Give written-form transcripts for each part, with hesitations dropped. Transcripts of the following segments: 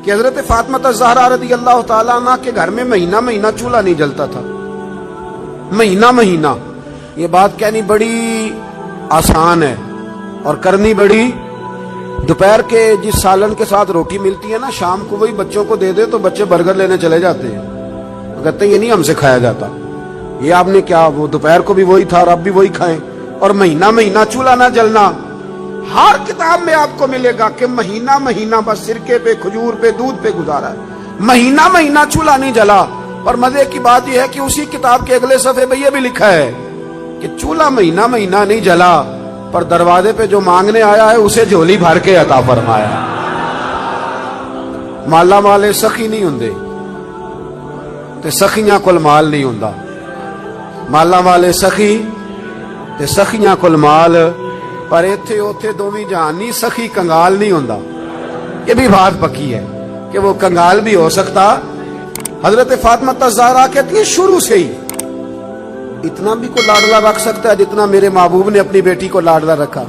کہ حضرت فاطمہ الزہرا رضی اللہ تعالیٰ عنہ کے گھر میں مہینہ مہینہ چولہا نہیں جلتا تھا، مہینہ مہینہ۔ یہ بات کہنی بڑی آسان ہے اور کرنی بڑی، دوپہر کے جس سالن کے ساتھ روٹی ملتی ہے نا، شام کو وہی بچوں کو دے دے تو بچے برگر لینے چلے جاتے ہیں، کہتے ہیں یہ نہیں ہم سے کھایا جاتا، یہ آپ نے کیا، وہ دوپہر کو بھی وہی تھا اور اب بھی وہی کھائیں۔ اور مہینہ مہینہ چولہا نہ جلنا، ہر کتاب میں آپ کو ملے گا کہ مہینہ مہینہ بس سرکے پہ، کھجور پہ، دودھ پہ گزارا ہے، مہینہ مہینہ چولہا نہیں جلا۔ اور مزے کی بات یہ ہے کہ اسی کتاب کے اگلے صفحے پہ یہ بھی لکھا ہے کہ چولہا مہینہ مہینہ نہیں جلا، پر دروازے پہ جو مانگنے آیا ہے اسے جھولی بھر کے عطا فرمایا۔ مالا والے سخی نہیں ہوندے تے سخیاں کول مال نہیں ہوندا، مالا والے سخی تے سخیاں کول مال، پر ایتھے اوتھے دوویں جہان نہیں، سخی کنگال نہیں ہوندا۔ یہ بھی بات پکی ہے کہ وہ کنگال بھی ہو سکتا۔ حضرت فاطمہ الزہرا کہتی ہے شروع سے ہی اتنا بھی کوئی لاڈلا رکھ سکتا ہے جتنا میرے محبوب نے اپنی بیٹی کو لاڈلا رکھا،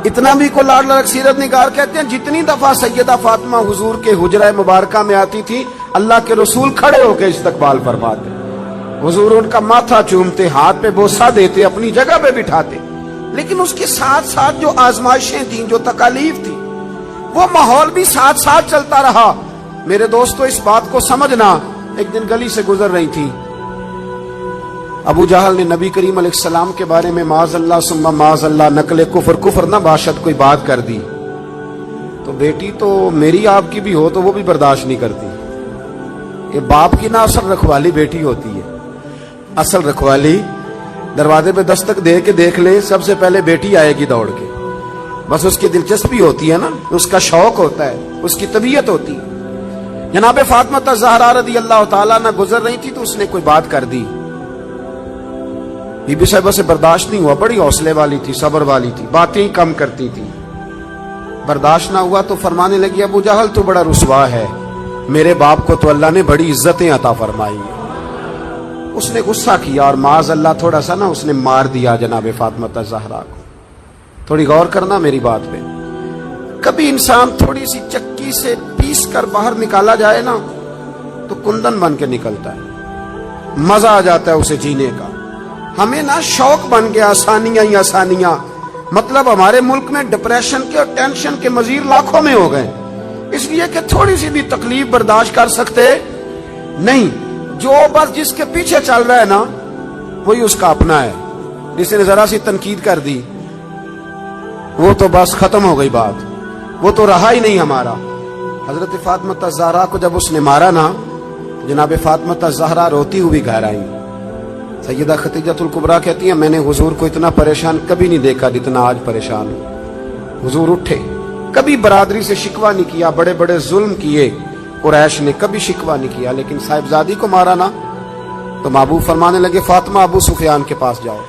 اتنا بھی کوئی لاڈلا رکھ۔ سیرت نگار کہتے ہیں جتنی دفعہ سیدہ فاطمہ حضور کے حجرہ مبارکہ میں آتی تھی، اللہ کے رسول کھڑے ہو کے استقبال فرماتے، حضور ان کا ماتھا چومتے، ہاتھ پہ بوسہ دیتے، اپنی جگہ پہ بٹھاتے۔ لیکن اس کے ساتھ ساتھ جو آزمائشیں تھیں، جو تکالیف تھی، وہ ماحول بھی ساتھ ساتھ چلتا رہا۔ میرے دوستو اس بات کو سمجھنا، ایک دن گلی سے گزر رہی تھی، ابو جہل نے نبی کریم علیہ السلام کے بارے میں معاذ اللہ ثم معاذ اللہ نقل کفر نہ باشد کوئی بات کر دی، تو بیٹی تو میری آپ کی بھی ہو تو وہ بھی برداشت نہیں کرتی۔ یہ باپ کی نہ اصل رکھوالی بیٹی ہوتی ہے، اصل رکھوالی دروازے پہ دستک دے کے دیکھ لے، سب سے پہلے بیٹی آئے گی دوڑ کے، بس اس کی دلچسپی ہوتی ہے نا، اس کا شوق ہوتا ہے، اس کی طبیعت ہوتی ہے۔ جناب فاطمہ الزہرا رضی اللہ تعالیٰ نہ گزر رہی تھی تو اس نے کوئی بات کر دی، بی بی صاحبہ سے برداشت نہیں ہوا، بڑی حوصلے والی تھی، صبر والی تھی، باتیں کم کرتی تھی، برداشت نہ ہوا تو فرمانے لگی ابو جہل تو بڑا رسوا ہے، میرے باپ کو تو اللہ نے بڑی عزتیں عطا فرمائی ہیں۔ اس نے غصہ کیا اور معاذ اللہ تھوڑا سا نا اس نے مار دیا جناب فاطمہ الزہرا کو۔ تھوڑی غور کرنا میری بات پہ، کبھی انسان تھوڑی سی چکی سے پیس کر باہر نکالا جائے نا تو کندن بن کے نکلتا ہے، مزہ آ جاتا ہے اسے جینے کا۔ ہمیں نا شوق بن گیا آسانیاں ہی آسانیاں، مطلب ہمارے ملک میں ڈپریشن کے اور ٹینشن کے مزید لاکھوں میں ہو گئے، اس لیے کہ تھوڑی سی بھی تکلیف برداشت کر سکتے نہیں۔ جو بس جس کے پیچھے چل رہا ہے نا وہی اس کا اپنا ہے، جس نے ذرا سی تنقید کر دی وہ تو بس ختم ہو گئی بات، وہ تو رہا ہی نہیں ہمارا۔ حضرت فاطمہ الزہرا کو جب اس نے مارا نا، جناب فاطمہ الزہرا روتی ہوئی گھر آئی۔ سیدہ خدیجہ الکبریٰ کہتی ہیں میں نے حضور کو اتنا پریشان کبھی نہیں دیکھا جتنا آج پریشان ہوں۔ حضور اٹھے، کبھی برادری سے شکوہ نہیں کیا، بڑے بڑے ظلم کیے قریش نے، کبھی شکوہ نہیں کیا، لیکن صاحبزادی کو مارا نا تو محبوب فرمانے لگے فاطمہ ابو سفیان کے پاس جاؤ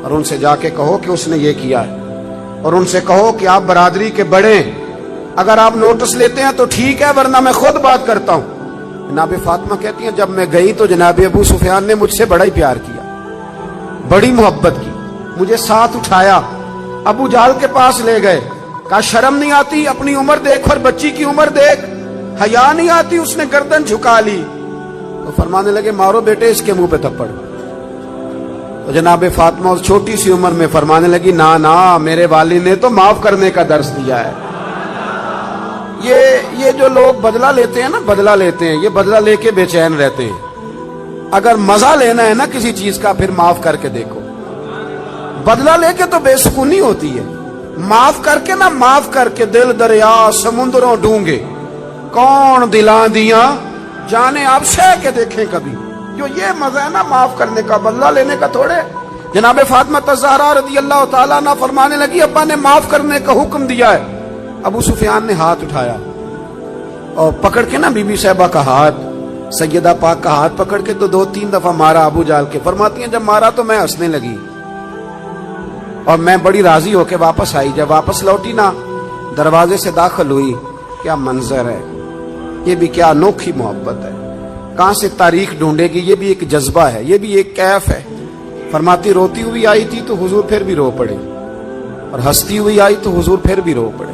اور ان سے جا کے کہو کہ اس نے یہ کیا ہے، اور ان سے کہو کہ آپ برادری کے بڑے، اگر آپ نوٹس لیتے ہیں تو ٹھیک ہے ورنہ میں خود بات کرتا ہوں۔ جناب فاطمہ کہتی ہیں جب میں گئی تو جناب ابو سفیان نے مجھ سے بڑا ہی پیار کیا، بڑی محبت کی، مجھے ساتھ اٹھایا، ابو جہل کے پاس لے گئے، کہا شرم نہیں آتی، اپنی عمر دیکھ اور بچی کی عمر دیکھ، حیا نہیں آتی، اس نے گردن جھکا لی۔ تو فرمانے لگے مارو بیٹے اس کے منہ پہ تھپڑ۔ تو جناب فاطمہ اس چھوٹی سی عمر میں فرمانے لگی نا نا میرے والد نے تو معاف کرنے کا درس دیا ہے۔ یہ جو لوگ بدلہ لیتے ہیں نا، بدلہ لیتے ہیں، یہ بدلہ لے کے بے چین رہتے ہیں۔ اگر مزہ لینا ہے نا کسی چیز کا پھر معاف کر کے دیکھو، بدلہ لے کے تو بے سکونی ہوتی ہے، معاف کر کے نا، معاف کر کے دل دریا سمندروں ڈونگے، کون دلاں دیاں جانے آپ سہ کے دیکھیں کبھی۔ جو یہ مزہ ہے نا معاف کرنے کا، بدلہ لینے کا تھوڑے۔ جناب فاطمہ الزہرا رضی اللہ تعالیٰ عنہ فرمانے لگی ابا نے معاف کرنے کا حکم دیا ہے۔ ابو سفیان نے ہاتھ اٹھایا اور پکڑ کے نا بی بی صاحبہ کا ہاتھ، سیدہ پاک کا ہاتھ پکڑ کے تو 2-3 دفعہ مارا ابو جہل کے۔ فرماتی ہیں جب مارا تو میں ہنسنے لگی اور میں بڑی راضی ہو کے واپس آئی۔ جب واپس لوٹی نا دروازے سے داخل ہوئی، کیا منظر ہے، یہ بھی کیا انوکھی محبت ہے، کہاں سے تاریخ ڈھونڈے گی، یہ بھی ایک جذبہ ہے، یہ بھی ایک کیف ہے۔ فرماتی روتی ہوئی آئی تھی تو حضور پھر بھی رو پڑے، اور ہنستی ہوئی آئی تو حضور پھر بھی رو پڑے۔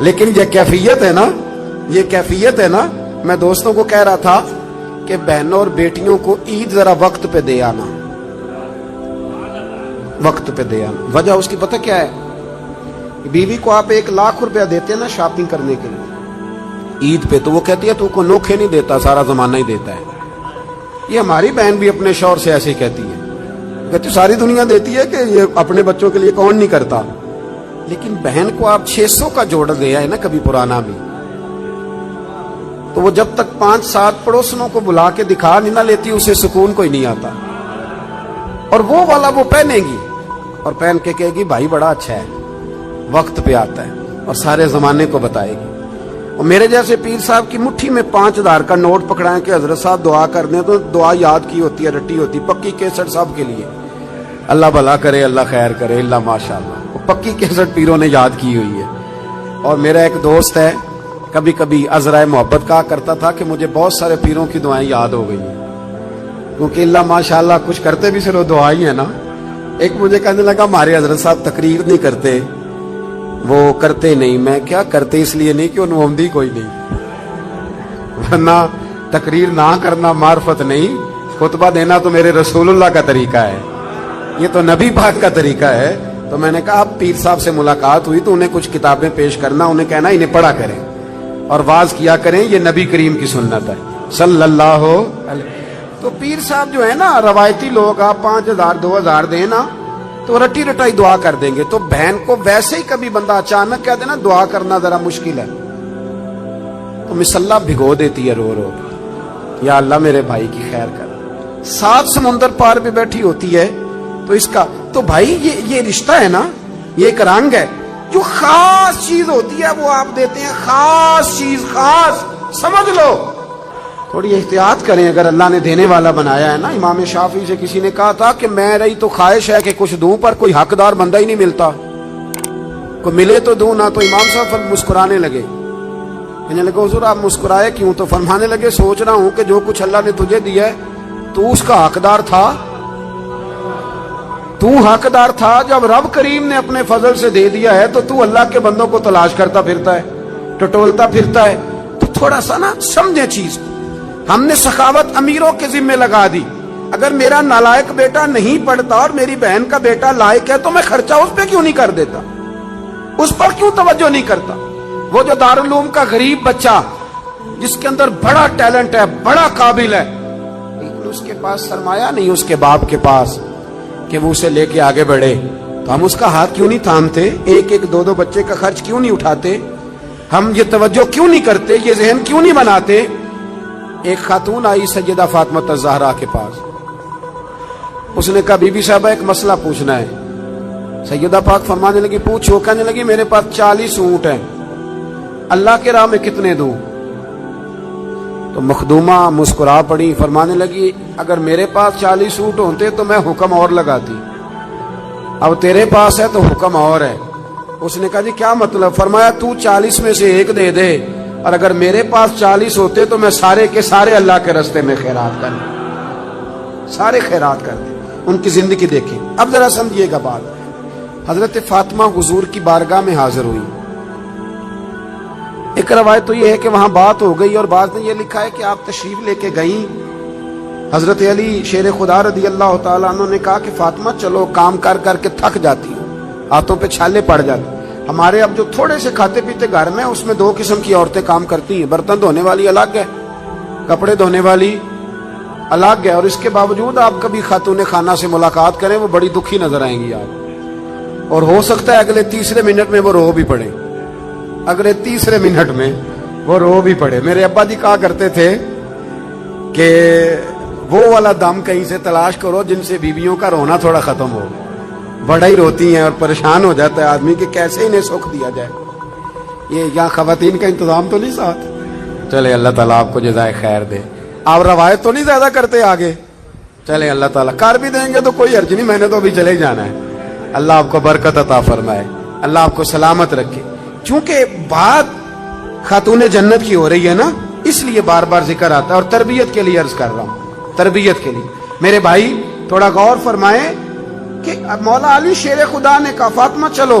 لیکن یہ کیفیت ہے نا، یہ کیفیت ہے نا. میں دوستوں کو کہہ رہا تھا کہ بہنوں اور بیٹیوں کو عید ذرا وقت پہ دے آنا، وقت پہ دے آنا. وجہ اس کی پتہ کیا ہے؟ بیوی کو آپ 1,00,000 روپیہ دیتے ہیں نا شاپنگ کرنے کے لیے عید پہ، تو وہ کہتی ہے تو کو نوکھے نہیں دیتا، سارا زمانہ ہی دیتا ہے. یہ ہماری بہن بھی اپنے شوہر سے ایسے ہی کہتی ہے، کہتی ساری دنیا دیتی ہے کہ یہ اپنے بچوں کے لیے کون نہیں کرتا. لیکن بہن کو آپ 600 کا جوڑ دے آئے نا کبھی پرانا بھی، تو وہ جب تک 5-7 پڑوسنوں کو بلا کے دکھا نہیں نہ لیتی، اسے سکون کوئی نہیں آتا. اور وہ والا وہ پہنے گی اور پہن کے کہے گی بھائی بڑا اچھا ہے، وقت پہ آتا ہے، اور سارے زمانے کو بتائے گی. اور میرے جیسے پیر صاحب کی مٹھی میں 5,000 کا نوٹ پکڑائیں کہ حضرت صاحب دعا کر دیں، تو دعا یاد کی ہوتی ہے، رٹی ہوتی، پکی کیسٹ سب کے لیے. اللہ بھلا کرے، اللہ خیر کرے، اللہ ماشاء اللہ، وہ پکی کیسٹ پیروں نے یاد کی ہوئی ہے. اور میرا ایک دوست ہے، کبھی کبھی عذرائے محبت کہا کرتا تھا کہ مجھے بہت سارے پیروں کی دعائیں یاد ہو گئی ہیں، کیونکہ اللہ ماشاء اللہ کچھ کرتے بھی صرف دعا ہی ہے نا. ایک مجھے کہنے لگا ہمارے حضرت صاحب تقریر نہیں کرتے، وہ کرتے نہیں. میں کیا کرتے اس لیے نہیں کہ انہوں عمدی کوئی نہیں، ورنہ تقریر نہ کرنا معرفت نہیں، خطبہ دینا تو میرے رسول اللہ کا طریقہ ہے، یہ تو نبی پاک کا طریقہ ہے. تو میں نے کہا اب پیر صاحب سے ملاقات ہوئی تو انہیں کچھ کتابیں پیش کرنا، انہیں کہنا انہیں پڑھا کریں اور واز کیا کریں، یہ نبی کریم کی سنت ہے صلی اللہ علیہ. تو پیر صاحب جو ہے نا روایتی لوگ، آپ 5,000 2,000 دیں نا تو رٹی رٹائی دعا کر دیں گے. تو بہن کو ویسے ہی کبھی بندہ اچانک کہہ دے نا دعا کرنا ذرا مشکل ہے، تو مصلا بھگو دیتی ہے رو رو، یا اللہ میرے بھائی کی خیر کر. 7 سمندر پار پہ بیٹھی ہوتی ہے. تو اس کا تو بھائی یہ رشتہ ہے نا، یہ ایک رنگ ہے. جو خاص چیز ہوتی ہے وہ آپ دیتے ہیں، خاص چیز، خاص سمجھ لو. تھوڑی احتیاط کریں اگر اللہ نے دینے والا بنایا ہے نا. امام شافعی سے کسی نے کہا تھا کہ میں رہی تو خواہش ہے کہ کچھ دوں، پر کوئی حقدار بندہ ہی نہیں ملتا، کوئی ملے تو دوں نہ. تو امام صاحب مسکرانے لگے، کہنے لگے حضور آپ مسکرائے کیوں؟ تو فرمانے لگے سوچ رہا ہوں کہ جو کچھ اللہ نے تجھے دیا ہے تو اس کا حقدار تھا، تو حقدار تھا. جب رب کریم نے اپنے فضل سے دے دیا ہے تو اللہ کے بندوں کو تلاش کرتا پھرتا ہے، ٹٹولتا پھرتا ہے. تو تھوڑا سا نا سمجھے چیز کو. ہم نے سخاوت امیروں کے ذمہ لگا دی. اگر میرا نالائق بیٹا نہیں پڑھتا اور میری بہن کا بیٹا لائق ہے تو میں خرچہ اس پہ کیوں نہیں کر دیتا، اس پر کیوں توجہ نہیں کرتا. وہ جو دارالعلوم کا غریب بچہ جس کے اندر بڑا ٹیلنٹ ہے، بڑا قابل ہے، لیکن اس کے پاس سرمایہ نہیں اس کے باپ کے پاس کہ وہ اسے لے کے آگے بڑھے، تو ہم اس کا ہاتھ کیوں نہیں تھامتے؟ 1-1 2-2 بچے کا خرچ کیوں نہیں اٹھاتے؟ ہم یہ توجہ کیوں نہیں کرتے؟ یہ ذہن کیوں نہیں بناتے؟ ایک خاتون آئی سیدہ فاطمہ الزہرا کے پاس، اس نے کہا بی بی صاحبہ ایک مسئلہ پوچھنا ہے. سیدہ پاک فرمانے لگی پوچھو. کہنے لگی میرے پاس 40 اونٹ ہیں، اللہ کے راہ میں کتنے دوں؟ تو مخدومہ مسکرا پڑی، فرمانے لگی اگر میرے پاس 40 اونٹ ہوتے تو میں حکم اور لگاتی، اب تیرے پاس ہے تو حکم اور ہے. اس نے کہا جی کیا مطلب؟ فرمایا تو 40 میں سے 1 دے دے، اور اگر میرے پاس 40 ہوتے تو میں سارے کے سارے اللہ کے راستے میں خیرات کر دیں، سارے خیرات کر دیں. ان کی زندگی دیکھیں. اب ذرا سمجھیے گا بات. حضرت فاطمہ حضور کی بارگاہ میں حاضر ہوئی. ایک روایت تو یہ ہے کہ وہاں بات ہو گئی، اور بعض نے یہ لکھا ہے کہ آپ تشریف لے کے گئیں. حضرت علی شیر خدا رضی اللہ تعالیٰ عنہ نے کہا کہ فاطمہ چلو، کام کر کر کے تھک جاتی ہوں، ہاتھوں پہ چھالے پڑ جاتے. ہمارے اب جو تھوڑے سے کھاتے پیتے گھر میں، اس میں 2 قسم کی عورتیں کام کرتی ہیں، برتن دھونے والی الگ ہے، کپڑے دھونے والی الگ ہے. اور اس کے باوجود آپ کبھی خاتون خانہ سے ملاقات کریں وہ بڑی دکھی نظر آئیں گی آپ، اور ہو سکتا ہے اگلے 3 منٹ میں وہ رو بھی پڑے، اگلے 3 منٹ میں وہ رو بھی پڑے. میرے ابا جی کہا کرتے تھے کہ وہ والا دم کہیں سے تلاش کرو جن سے بیویوں کا رونا تھوڑا ختم ہو. بڑا ہی روتی ہیں اور پریشان ہو جاتا ہے آدمی کہ کیسے انہیں سکھ دیا جائے. یہ یہاں خواتین کا انتظام تو نہیں ساتھ؟ چلے اللہ تعالیٰ آپ کو جزائے خیر دے. آپ روایت تو نہیں زیادہ کرتے آگے؟ چلے اللہ تعالیٰ کر بھی دیں گے تو کوئی حرج نہیں، میں نے تو ابھی چلے جانا ہے. اللہ آپ کو برکت عطا فرمائے، اللہ آپ کو سلامت رکھے. چونکہ بات خاتون جنت کی ہو رہی ہے نا، اس لیے بار بار ذکر آتا ہے، اور تربیت کے لیے عرض کر رہا ہوں، تربیت کے لیے. میرے بھائی تھوڑا غور فرمائیں کہ مولا علی شیر خدا نے کہا فاطمہ چلو،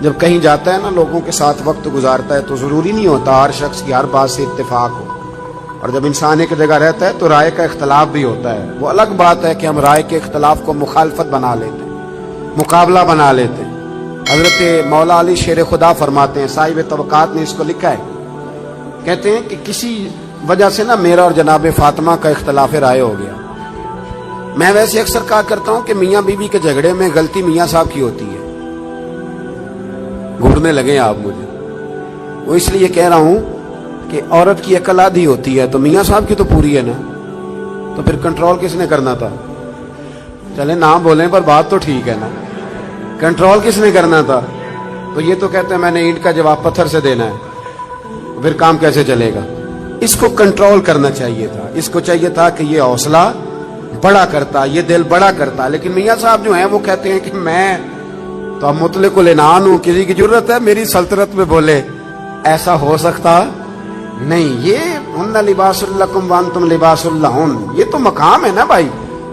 جب کہیں جاتا ہے نا لوگوں کے ساتھ وقت گزارتا ہے تو ضروری نہیں ہوتا ہر شخص کی ہر بات سے اتفاق ہو، اور جب انسان ایک جگہ رہتا ہے تو رائے کا اختلاف بھی ہوتا ہے۔ وہ الگ بات ہے کہ ہم رائے کے اختلاف کو مخالفت بنا لیتے ہیں، مقابلہ بنا لیتے ہیں۔ حضرت مولا علی شیر خدا فرماتے ہیں، صاحب طبقات نے اس کو لکھا ہے، کہتے ہیں کہ کسی وجہ سے نا میرا اور جناب فاطمہ کا اختلاف رائے ہو گیا۔ میں ویسے اکثر کہا کرتا ہوں کہ میاں بیوی کے جھگڑے میں غلطی میاں صاحب کی ہوتی ہے۔ گھورنے لگے آپ مجھے، وہ اس لیے کہہ رہا ہوں کہ عورت کی عقل آدھی ہوتی ہے تو میاں صاحب کی تو پوری ہے نا، تو پھر کنٹرول کس نے کرنا تھا؟ چلے نام بولیں پر بات تو ٹھیک ہے نا، کنٹرول کس نے کرنا تھا؟ تو یہ تو کہتے ہیں میں نے اینٹ کا جواب پتھر سے دینا ہے، پھر کام کیسے چلے گا؟ اس کو کنٹرول کرنا چاہیے تھا، اس کو چاہیے تھا کہ یہ حوصلہ بڑا کرتا، یہ دل بڑا کرتا، لیکن میاں صاحب جو ہیں وہ کہتے ہیں کہ میں تو اب مطلق العنان ہوں، کسی کی ضرورت ہے میری سلطنت میں بولے، ایسا ہو سکتا نہیں۔ یہ ہن لباس لکم وانتم لباس لہن، یہ تو مقام ہے نا بھائی،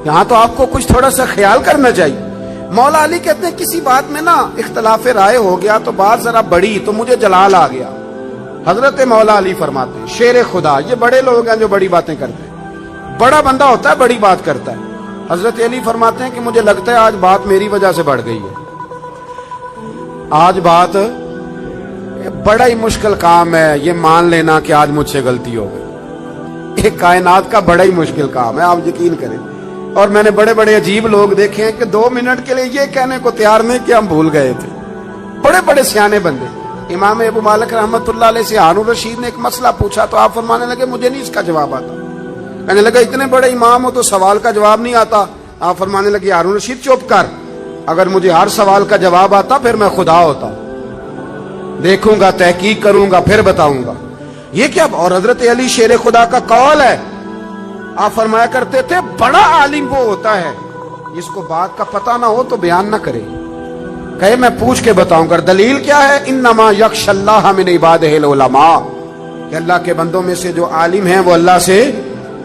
یہاں تو آپ کو کچھ تھوڑا سا خیال کرنا چاہیے۔ مولا علی کہتے ہیں کسی بات میں نا اختلاف رائے ہو گیا تو بات ذرا بڑی تو مجھے جلال آ گیا۔ حضرت مولا علی فرماتے ہیں، شیر خدا، یہ بڑے لوگ ہیں جو بڑی باتیں کرتے ہیں، بڑا بندہ ہوتا ہے بڑی بات کرتا ہے۔ حضرت علی فرماتے ہیں کہ مجھے لگتا ہے آج بات میری وجہ سے بڑھ گئی ہے، آج بات بڑا ہی مشکل کام ہے یہ مان لینا کہ آج مجھ سے غلطی ہو گئی۔ ایک کائنات کا بڑا ہی مشکل کام ہے، آپ یقین کریں۔ اور میں نے بڑے بڑے عجیب لوگ دیکھے ہیں کہ 2 منٹ کے لیے یہ کہنے کو تیار نہیں کہ ہم بھول گئے تھے، بڑے بڑے سیانے بندے۔ امام ابو مالک رحمت اللہ علیہ سے ہارون رشید نے ایک مسئلہ پوچھا تو آپ فرمانے لگے مجھے نہیں اس کا جواب آتا۔ کہنے لگا اتنے بڑے امام ہو تو سوال کا جواب نہیں آتا؟ آپ فرمانے لگے ہارون رشید چپ کر، اگر مجھے ہر سوال کا جواب آتا پھر میں خدا ہوتا، دیکھوں گا، تحقیق کروں گا، پھر بتاؤں گا۔ یہ کیا؟ اور حضرت علی شیر خدا کا قول ہے، آپ فرمایا کرتے تھے بڑا عالم وہ ہوتا ہے جس کو بات کا پتہ نہ ہو تو بیان نہ کرے، کہے میں پوچھ کے بتاؤں گا۔ دلیل کیا ہے؟ انما یخشی اللہ من عبادہ العلماء، کہ اللہ کے بندوں میں سے جو عالم ہیں وہ اللہ سے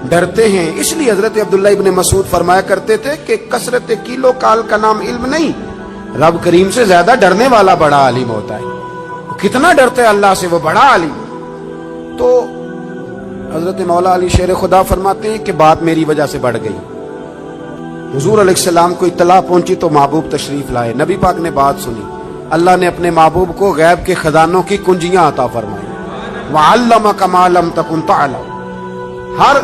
ڈرتے ہیں۔ اس لیے حضرت عبداللہ ابن مسعود فرمایا کرتے تھے کہ کثرت کیلو کال کا نام علم نہیں، رب کریم سے زیادہ ڈرنے والا بڑا عالم ہوتا ہے۔ کتنا ڈرتے ہیں اللہ سے، وہ بڑا عالم۔ تو حضرت مولا علی شیر خدا فرماتے ہیں کہ بات میری وجہ سے بڑھ گئی۔ حضور علیہ السلام کو اطلاع پہنچی تو محبوب تشریف لائے، نبی پاک نے بات سنی، اللہ نے اپنے محبوب کو غیب کے خزانوں کی کنجیاں عطا فرمائی۔ وَعَلَّمَكَ مَا لَمْ تَكُنْ تَعْلَمُ، ہر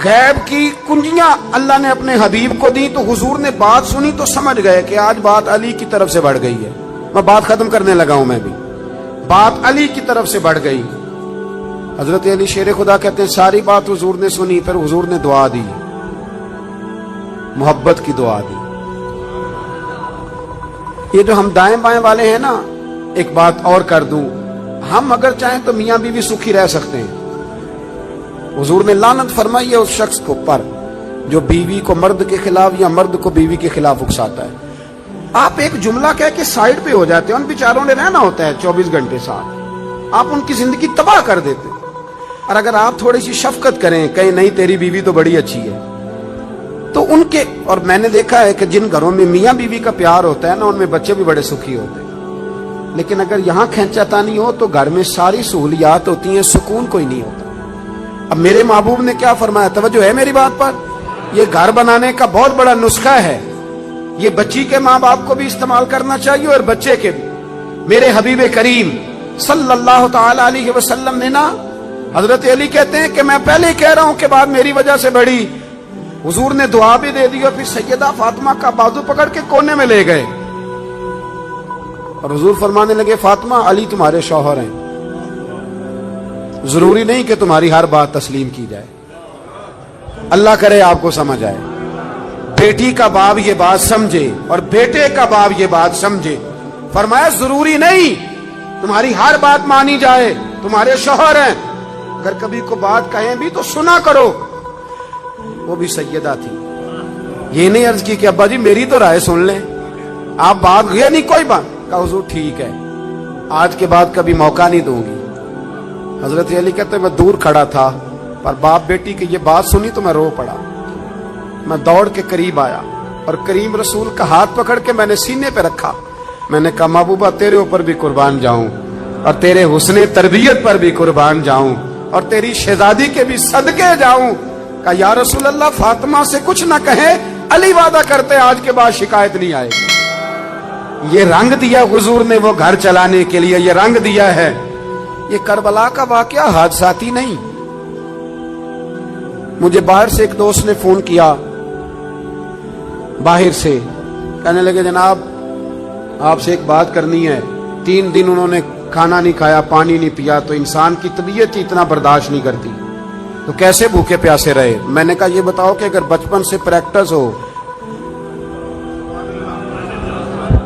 غیب کی کنجیاں اللہ نے اپنے حبیب کو دی۔ تو حضور نے بات سنی تو سمجھ گئے کہ آج بات علی کی طرف سے بڑھ گئی ہے۔ میں بات ختم کرنے لگا ہوں، میں بھی بات علی کی طرف سے بڑھ گئی۔ حضرت علی شیر خدا کہتے ہیں ساری بات حضور نے سنی، پھر حضور نے دعا دی، محبت کی دعا دی۔ یہ جو ہم دائیں بائیں والے ہیں نا، ایک بات اور کر دوں، ہم اگر چاہیں تو میاں بیوی سکھی رہ سکتے ہیں۔ حضور نے لعنت فرمائی ہے اس شخص کو پر جو بیوی کو مرد کے خلاف یا مرد کو بیوی کے خلاف اکساتا ہے۔ آپ ایک جملہ کہہ کے سائڈ پہ ہو جاتے ہیں، ان بیچاروں نے رہنا ہوتا ہے 24 گھنٹے ساتھ، آپ ان کی زندگی تباہ کر دیتے۔ اور اگر آپ تھوڑی سی شفقت کریں، کہیں نہیں تیری بیوی تو بڑی اچھی ہے، تو ان کے، اور میں نے دیکھا ہے کہ جن گھروں میں میاں بیوی کا پیار ہوتا ہے نا، ان میں بچے بھی بڑے سکھی ہوتے ہیں۔ لیکن اگر یہاں کھینچاتانی ہو تو گھر میں ساری سہولیات ہوتی ہیں، سکون کوئی نہیں ہوتا۔ اب میرے محبوب نے کیا فرمایا، توجہ ہے میری بات پر؟ یہ گھر بنانے کا بہت بڑا نسخہ ہے، یہ بچی کے ماں باپ کو بھی استعمال کرنا چاہیے اور بچے کے بھی۔ میرے حبیب کریم صلی اللہ تعالی علیہ وسلم نے نا، حضرت علی کہتے ہیں کہ میں پہلے ہی کہہ رہا ہوں کہ بات میری وجہ سے بڑھی، حضور نے دعا بھی دے دی اور پھر سیدہ فاطمہ کا بازو پکڑ کے کونے میں لے گئے اور حضور فرمانے لگے فاطمہ علی تمہارے شوہر ہیں، ضروری نہیں کہ تمہاری ہر بات تسلیم کی جائے۔ اللہ کرے آپ کو سمجھ آئے، بیٹی کا باپ یہ بات سمجھے اور بیٹے کا باپ یہ بات سمجھے۔ فرمایا ضروری نہیں تمہاری ہر بات مانی جائے، تمہارے شوہر ہیں، اگر کبھی کو بات کہیں بھی تو سنا کرو۔ وہ بھی سیدہ تھی، یہ نہیں عرض کی کہ ابا جی میری تو رائے سن لیں، آپ بات یہ نہیں کوئی بات، کہا حضور ٹھیک ہے، آج کے بعد کبھی موقع نہیں دوں گی۔ حضرت علی کہتے میں دور کھڑا تھا پر باپ بیٹی کی یہ بات سنی تو میں رو پڑا، میں دوڑ کے قریب آیا اور کریم رسول کا ہاتھ پکڑ کے میں نے سینے پہ رکھا میں نے کہا محبوبہ تیرے اوپر بھی قربان جاؤں اور تیرے حسن تربیت پر بھی قربان جاؤں اور تیری شہزادی کے بھی صدقے جاؤں. کہا یا رسول اللہ فاطمہ سے کچھ نہ کہیں, علی وعدہ کرتے آج کے بعد شکایت نہیں آئے گی. یہ رنگ دیا حضور نے وہ گھر چلانے کے لیے, یہ رنگ دیا ہے. یہ کربلا کا واقعہ حادثاتی نہیں. مجھے باہر سے ایک دوست نے فون کیا, باہر سے, کہنے لگے جناب آپ سے ایک بات کرنی ہے. 3 دن انہوں نے کھانا نہیں کھایا, پانی نہیں پیا, تو انسان کی طبیعت ہی اتنا برداشت نہیں کرتی, تو کیسے بھوکے پیاسے رہے. میں نے کہا یہ بتاؤ کہ اگر بچپن سے پریکٹس ہو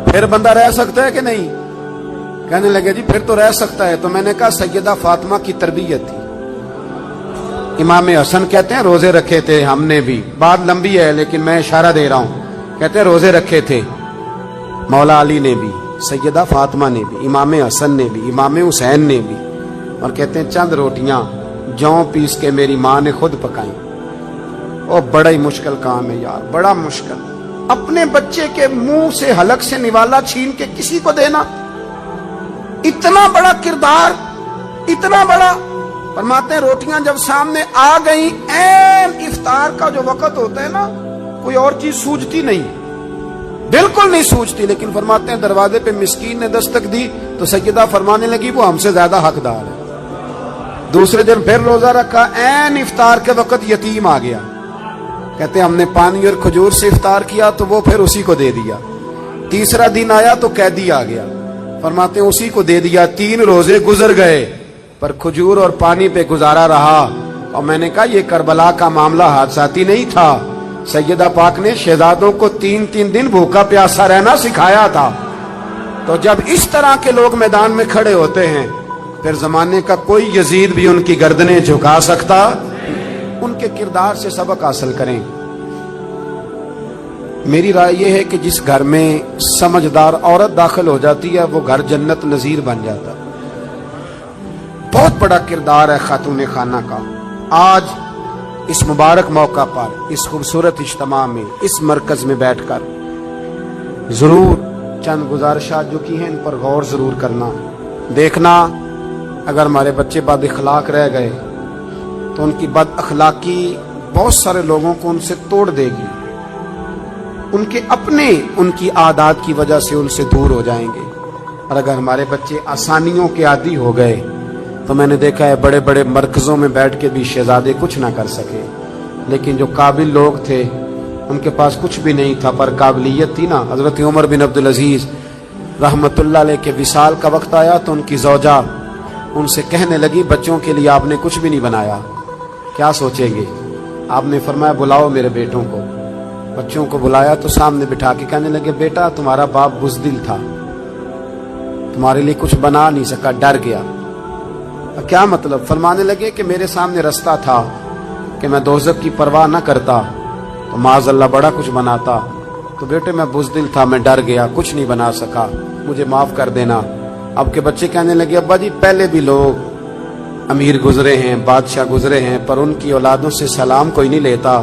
پھر بندہ رہ سکتا ہے کہ نہیں؟ کہنے لگے جی پھر تو رہ سکتا ہے. تو میں نے کہا سیدہ فاطمہ کی تربیت تھی. امام حسن کہتے ہیں روزے رکھے تھے ہم نے بھی, بات لمبی ہے لیکن میں اشارہ دے رہا ہوں. کہتے ہیں روزے رکھے تھے مولا علی نے بھی, سیدہ فاطمہ نے بھی, امام حسن نے بھی, امام حسین نے بھی. اور کہتے ہیں چند روٹیاں جوں پیس کے میری ماں نے خود پکائیں. وہ بڑا ہی مشکل کام ہے یار, بڑا مشکل. اپنے بچے کے منہ سے حلق سے نوالا چھین کے کسی کو دینا, اتنا بڑا کردار, اتنا بڑا. فرماتے ہیں روٹیاں جب سامنے آ گئیں, عین افطار کا جو وقت ہوتا ہے نا, کوئی اور چیز سوجتی نہیں, بالکل نہیں سوجتی. لیکن فرماتے ہیں دروازے پہ مسکین نے دستک دی تو سیدہ فرمانے لگی وہ ہم سے زیادہ حقدار ہے. دوسرے دن پھر روزہ رکھا, عین افطار کے وقت یتیم آ گیا. کہتے ہیں ہم نے پانی اور کھجور سے افطار کیا تو وہ پھر اسی کو دے دیا. تیسرا دن آیا تو قیدی آ گیا. فرماتے ہیں اسی کو دے دیا. 3 روزے گزر گئے پر کھجور اور پانی پہ گزارا رہا. اور میں نے کہا یہ کربلا کا معاملہ حادثاتی نہیں تھا. سیدہ پاک نے شہزادوں کو 3 دن بھوکا پیاسا رہنا سکھایا تھا. تو جب اس طرح کے لوگ میدان میں کھڑے ہوتے ہیں پھر زمانے کا کوئی یزید بھی ان کی گردنیں جھکا سکتا. ان کے کردار سے سبق حاصل کریں. میری رائے یہ ہے کہ جس گھر میں سمجھدار عورت داخل ہو جاتی ہے وہ گھر جنت نظیر بن جاتا. بہت بڑا کردار ہے خاتون خانہ کا. آج اس مبارک موقع پر, اس خوبصورت اجتماع میں, اس مرکز میں بیٹھ کر ضرور چند گزارشات جو کی ہیں ان پر غور ضرور کرنا. دیکھنا اگر ہمارے بچے بد اخلاق رہ گئے تو ان کی بد اخلاقی بہت سارے لوگوں کو ان سے توڑ دے گی. ان کے اپنے ان کی عادات کی وجہ سے ان سے دور ہو جائیں گے. اور اگر ہمارے بچے آسانیوں کے عادی ہو گئے تو میں نے دیکھا ہے بڑے بڑے مرکزوں میں بیٹھ کے بھی شہزادے کچھ نہ کر سکے. لیکن جو قابل لوگ تھے ان کے پاس کچھ بھی نہیں تھا پر قابلیت تھی نا. حضرت عمر بن عبدالعزیز رحمت اللہ علیہ کے وصال کا وقت آیا تو ان کی زوجہ ان سے کہنے لگی بچوں کے لیے آپ نے کچھ بھی نہیں بنایا, کیا سوچیں گے؟ آپ نے فرمایا بلاؤ میرے بیٹوں کو. بچوں کو بلایا تو سامنے بٹھا کے کہنے لگے بیٹا تمہارا باپ بزدل تھا, تمہارے لیے کچھ بنا نہیں سکا, ڈر گیا. کیا مطلب؟ فرمانے لگے کہ میرے سامنے رستہ تھا کہ میں دوزخ کی پرواہ نہ کرتا تو معاذ اللہ بڑا کچھ بناتا. تو بیٹے میں بزدل تھا, میں ڈر گیا, کچھ نہیں بنا سکا, مجھے معاف کر دینا. اب کے بچے کہنے لگے ابا جی پہلے بھی لوگ امیر گزرے ہیں, بادشاہ گزرے ہیں, پر ان کی اولادوں سے سلام کوئی نہیں لیتا.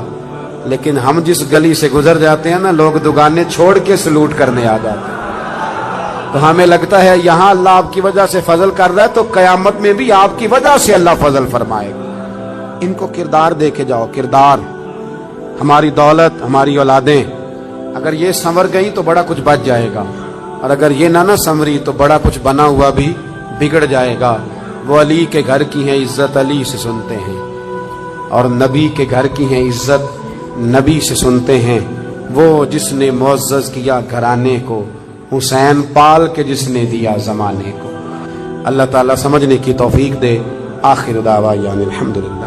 لیکن ہم جس گلی سے گزر جاتے ہیں نا لوگ دکانیں چھوڑ کے سلوٹ کرنے آ جاتے ہیں. تو ہمیں لگتا ہے یہاں اللہ آپ کی وجہ سے فضل کر رہا ہے تو قیامت میں بھی آپ کی وجہ سے اللہ فضل فرمائے گا. ان کو کردار دیکھے جاؤ. کردار, ہماری دولت, ہماری اولادیں اگر یہ سنور گئی تو بڑا کچھ بچ جائے گا, اور اگر یہ نہ سنوری تو بڑا کچھ بنا ہوا بھی بگڑ جائے گا. وہ علی کے گھر کی ہیں عزت علی سے سنتے ہیں, اور نبی کے گھر کی ہیں عزت نبی سے سنتے ہیں. وہ جس نے معزز کیا گھرانے کو, حسین پال کے جس نے دیا زمانے کو. اللہ تعالیٰ سمجھنے کی توفیق دے. آخر دعوانا الحمدللہ.